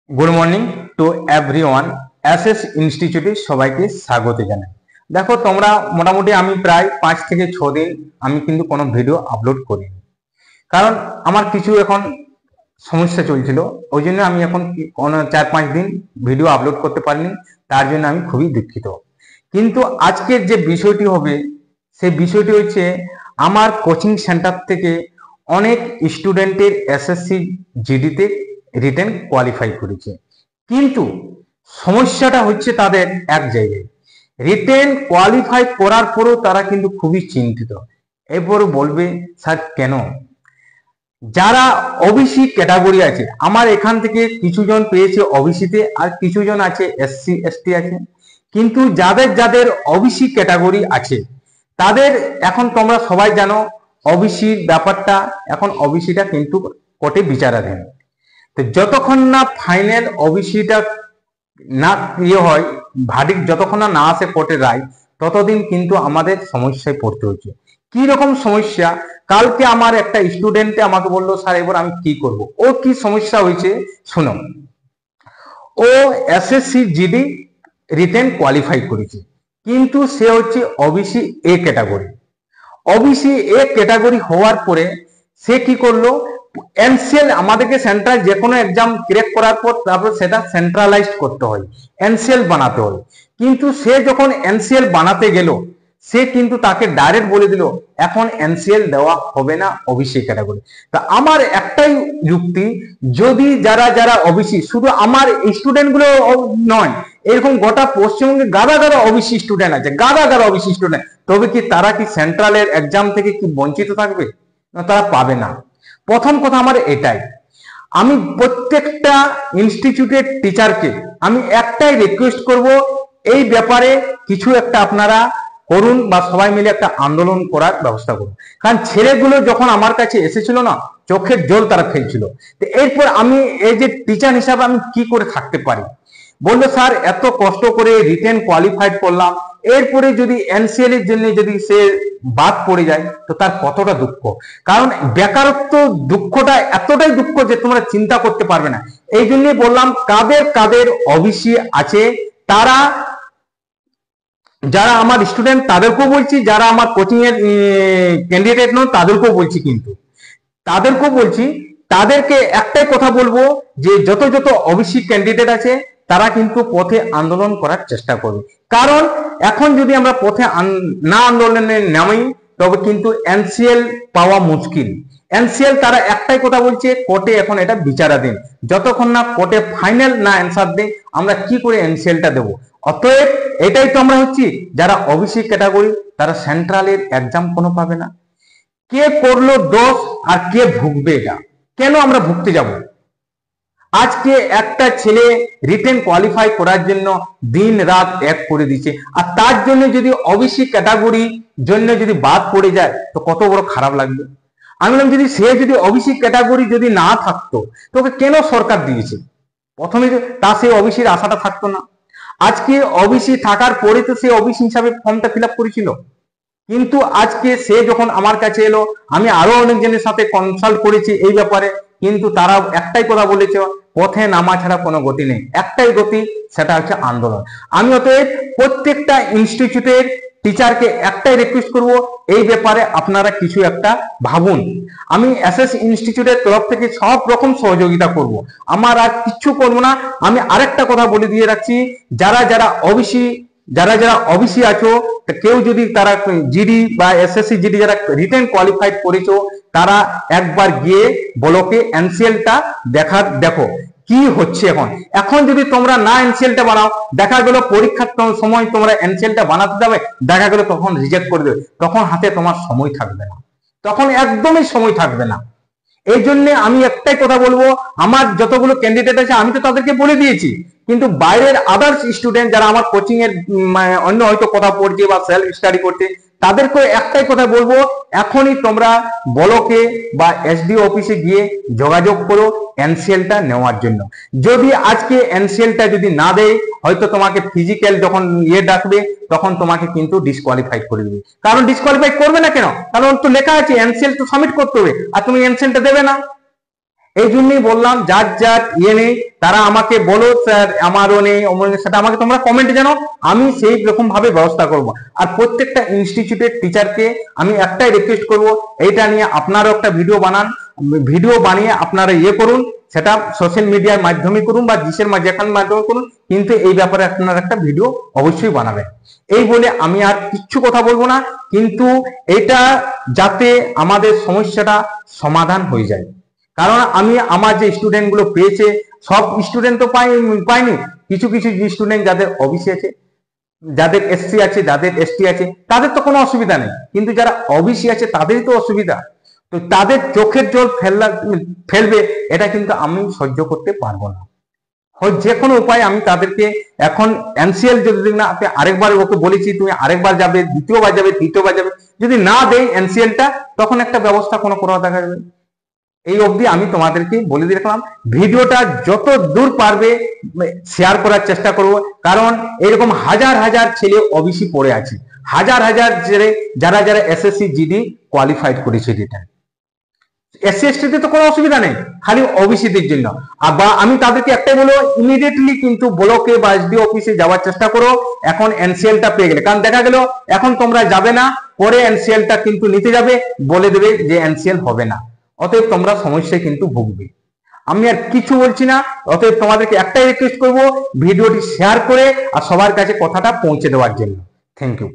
Good morning to everyone. SS ইনস্টিটিউটে সবাইকে স্বাগত জানাই। দেখো তোমরা মোটামুটি আমি প্রায় 5 থেকে 6 দিন আমি কিন্তু কোনো ভিডিও আপলোড করিনি, কারণ আমার কিছু এখন সমস্যা চলছিল। ওই জন্য আমি এখন কোনো 4-5 দিন ভিডিও আপলোড করতে পারিনি, তার জন্য আমি খুবই দুঃখিত। কিন্তু আজকের যে বিষয়টি হবে সেই বিষয়টি হচ্ছে আমার কোচিং সেন্টার থেকে অনেক স্টুডেন্টের এসএসসি জিডিতে রিটেন কোয়ালিফাই করেছে, কিন্তু সমস্যাটা হচ্ছে তাদের এক জায়গায়, রিটেন কোয়ালিফাই করার পরেও তারা কিন্তু খুবই চিন্তিত। এরপর বলবে স্যার কেন? যারা ওবিসি ক্যাটাগরি আছে, আমার এখান থেকে কিছুজন পেয়েছে ওবিসিতে, আর কিছুজন আছে এসসি এসটি আছে, কিন্তু যাদের যাদের ওবিসি ক্যাটাগরি আছে তাদের এখন তোমরা সবাই জানো ওবিসির ব্যাপারটা, এখন ওবিসিটা কিন্তু কোর্টে বিচারাধীন। তো যতক্ষণ না ফাইনাল ওবিসিটা না হয়, ভার্ডিক্ট যতক্ষণ না আসে কোর্টের রায়, ততদিন কিন্তু আমাদের সমস্যায় পড়তে হচ্ছে। কি রকম সমস্যা? কালকে আমার একটা স্টুডেন্টে আমাকে বললো স্যার এবার আমি কি করব। ও কি সমস্যা হয়েছে শুনো। ও এসএসসি জিডি রিটেন কোয়ালিফাই করেছে, কিন্তু সে হচ্ছে OBC A category. OBC A category হওয়ার পরে সে কি করলো, এনসিএল আমাদেরকে সেন্ট্রাল যে কোনো এক্সাম ক্র্যাক করার পর তারপর সেটা সেন্ট্রালাইজড করতে হয়, এনসিএল বানাতে হয়। কিন্তু সে যখন এনসিএল বানাতে গেল, সে কিন্তু তাকে ডাইরেক্ট বলে দিল এখন এনসিএল দেওয়া হবে না ওবিসি ক্যাটাগরি। তা আমার একটাই যুক্তি, যদি যারা যারা ওবিসি, শুধু আমার স্টুডেন্ট গুলো নয়, এরকম গোটা পশ্চিমবঙ্গে গাদা গাদা ওবিসি স্টুডেন্ট আছে, গাদা গাদা ওবিসি স্টুডেন্ট, তবে কি তারা কি সেন্ট্রালের এক্সাম থেকে কি বঞ্চিত থাকবে? না, তারা পাবে না। প্রথম কথা আমার এটাই, আমি প্রত্যেকটা ইনস্টিটিউটের টিচারকে আমি একটাই রিকোয়েস্ট করব, এই ব্যাপারে কিছু একটা আপনারা করুন বা সবাই মিলে একটা আন্দোলন করার ব্যবস্থা করুন। কারণ ছেলেগুলো যখন আমার কাছে এসেছিল না, চোখের জল তারা ফেলছিল। তো এরপর আমি এই যে টিচার হিসাবে আমি কি করে থাকতে পারি, বললো স্যার এত কষ্ট করে রিটেন কোয়ালিফাইড করলাম, এরপরে যদি এনসিএল এর জন্য যদি সে বাদ পড়ে যায় তো তার কতটা দুঃখ। কারণ বেকারত্ব দুঃখটা এতটাই দুঃখ যে তোমরা চিন্তা করতে পারবে না। এই জন্যই বললাম কাদের কাদের ওবিসি আছে, তারা যারা আমার স্টুডেন্ট তাদেরকেও বলছি, যারা আমার কোচিং এর ক্যান্ডিডেট নয় তাদেরকেও বলছি, কিন্তু তাদেরকেও বলছি, তাদেরকে একটাই কথা বলবো যে যত যত ওবিসি ক্যান্ডিডেট আছে তারা কিন্তু পথে আন্দোলন করার চেষ্টা করবে। কারণ এখন যদি আমরা পথে না আন্দোলনে নামি তবে কিন্তু এনসিএল পাওয়া মুশকিল। এনসিএল তারা একটাই কথা বলছে, কোর্টে এখন এটা বিচারাধীন, যতক্ষণ না কোর্টে ফাইনাল না অ্যান্সার দেয় আমরা কি করে এনসিএলটা দেবো। অতএব এটাই তো আমরা হচ্ছি, যারা ওবিসি ক্যাটাগরি তারা সেন্ট্রালের এক্সাম কোনো পাবে না। কে করলো দোষ আর কে ভুগবে? এটা কেন আমরা ভুগতে যাব? আজকে একটা ছেলে রিটেন কোয়ালিফাই করার জন্য দিন রাত এক করে দিচ্ছে, আর তার জন্য যদি ওবিসি ক্যাটাগরি জন্য যদি বাদ পড়ে যায় তো কত বড় খারাপ লাগবে। আমি বললাম যদি সে যদি ওবিসি ক্যাটাগরি যদি না থাকতো তোকে কেন সরকার দিয়েছে? প্রথমে তা সে ওবিসির আশাটা থাকতো না। আজকে ওবিসি থাকার পরে তো সে ওবিসি হিসাবে ফর্মটা ফিল আপ করেছিল, কিন্তু আজকে সে যখন আমার কাছে এলো, আমি আরো অনেকজনের সাথে কনসাল্ট করেছি এই ব্যাপারে, কিন্তু তারা একটাই কথা বলেছে, পথে নামা ছাড়া কোনো গতি নেই, একটাই গতি, সেটা হচ্ছে আন্দোলন। আমি অতএব প্রত্যেকটা ইনস্টিটিউটের টিচারকে একটাই রিকোয়েস্ট করব, এই ব্যাপারে আপনারা কিছু একটা ভাবুন। আমি এসএস ইনস্টিটিউটের তরফ থেকে সব রকম সহযোগিতা করব, আমার আর কিচ্ছু করবো না। আমি আরেকটা কথা বলে দিয়ে রাখছি, যারা যারা ওবিসি আছো, কেউ যদি তারা জিডি বা এসএসসি জিডি যারা রিটেন কোয়ালিফাইড করেছো, তারা একবার গিয়ে ব্লকে এনসিএলটা দেখো কি হচ্ছে। এখন যদি তোমরা না এনসিএলটা বানাও, দেখা গেল পরীক্ষার সময় তোমরা এনসিএলটা বানাতে যাবে, দেখা গেল তখন রিজেক্ট করে দেবে, তখন হাতে তোমার সময় থাকবে না, তখন একদমই সময় থাকবে না। এই জন্য আমি একটাই কথা বলবো, আমার যতগুলো ক্যান্ডিডেট আছে আমি তো তাদেরকে বলে দিয়েছি, কিন্তু বাইরের আদার্স স্টুডেন্ট যারা আমার কোচিং এর অন্য হয়তো কথা পড়ছে বা সেলফ স্টাডি করছে, তাদেরকে একটাই কথা বলবো, এখনই তোমরা ব্লকে বা এসডিও অফিসে গিয়ে যোগাযোগ করো এনসিএলটা নেওয়ার জন্য। যদি আজকে এনসিএলটা যদি না দেয়, হয়তো তোমাকে ফিজিক্যাল যখন ডাকবে তখন তোমাকে কিন্তু ডিসকোয়ালিফাই করে দেবে। কারণ ডিসকোয়ালিফাই করবে না কেন? কারণ তো লেখা আছে এনসিএল তো সাবমিট করতে হবে, আর তুমি এনসিএলটা দেবে না। এই জন্যই বললাম, যার যার ইয়ে নেই তারা আমাকে বলো স্যার আমারও নেই, সেটা আমাকে তোমরা কমেন্টে জানো, আমি সেই রকম ভাবে ব্যবস্থা করব। আর প্রত্যেকটা ইনস্টিটিউটের টিচারকে আমি একটাই রিকোয়েস্ট করব, এইটা নিয়ে আপনারাও একটা ভিডিও বানান, ভিডিও বানিয়ে আপনারা ইয়ে করুন, সেটা সোশ্যাল মিডিয়ার মাধ্যমে করুন বা যেখান মাধ্যমে করুন, কিন্তু এই ব্যাপারে আপনারা একটা ভিডিও অবশ্যই বানাবেন। এই বলে আমি আর কিচ্ছু কথা বলবো না, কিন্তু এটা যাতে আমাদের সমস্যাটা সমাধান হয়ে যায়। কারণ আমি আমার যে স্টুডেন্ট গুলো পেয়েছে, সব স্টুডেন্ট তো পাইনি, কিছু কিছু স্টুডেন্ট যাদের ওবিসি আছে, যাদের এসসি আছে, যাদের এসটি আছে, তাদের তো কোনো অসুবিধা নেই, কিন্তু যারা ওবিসি আছে তাদেরই তো অসুবিধা। তো তাদের চোখের জল ফেলবে, এটা কিন্তু আমি সহ্য করতে পারবো না। যে কোনো উপায় আমি তাদেরকে এখন এনসিএল যদি না, আরেকবার ওকে বলেছি তুমি আরেকবার যাবে, দ্বিতীয়বার যাবে, তৃতীয়বার যাবে, যদি না দেয় এনসিএলটা, তখন একটা ব্যবস্থা কোনো করা দেখা যাবে। এই অবধি আমি তোমাদেরকে বলে দিয়ে রাখলাম, ভিডিওটা যত দূর পারবে শেয়ার করার চেষ্টা করব, কারণ এরকম হাজার হাজার ছেলে ওবিসি পড়ে আছে, হাজার হাজার ছেলে যারা যারা এসএসসি জিডি কোয়ালিফাইড করেছে রিটার্ন। এসসি এসটিতে তো কোনো অসুবিধা নেই, খালি ওবিসিদের জন্য। বা আমি তাদেরকে একটাই বলবো, ইমিডিয়েটলি কিন্তু ব্লকে বা এসডি অফিসে যাওয়ার চেষ্টা করো এখন এনসিএলটা পেয়ে গেলে। কারণ দেখা গেল এখন তোমরা যাবে না, পরে এনসিএলটা কিন্তু নিতে যাবে, বলে দেবে যে এনসিএল হবে না, অতএব তোমরা সমস্যায় কিন্তু ভুগবে। আমি আর কিছু বলছি না, অতএব তোমাদেরকে একটাই রিকোয়েস্ট করবো, ভিডিওটি শেয়ার করে আর সবার কাছে কথাটা পৌঁছে দেওয়ার জন্য। Thank you.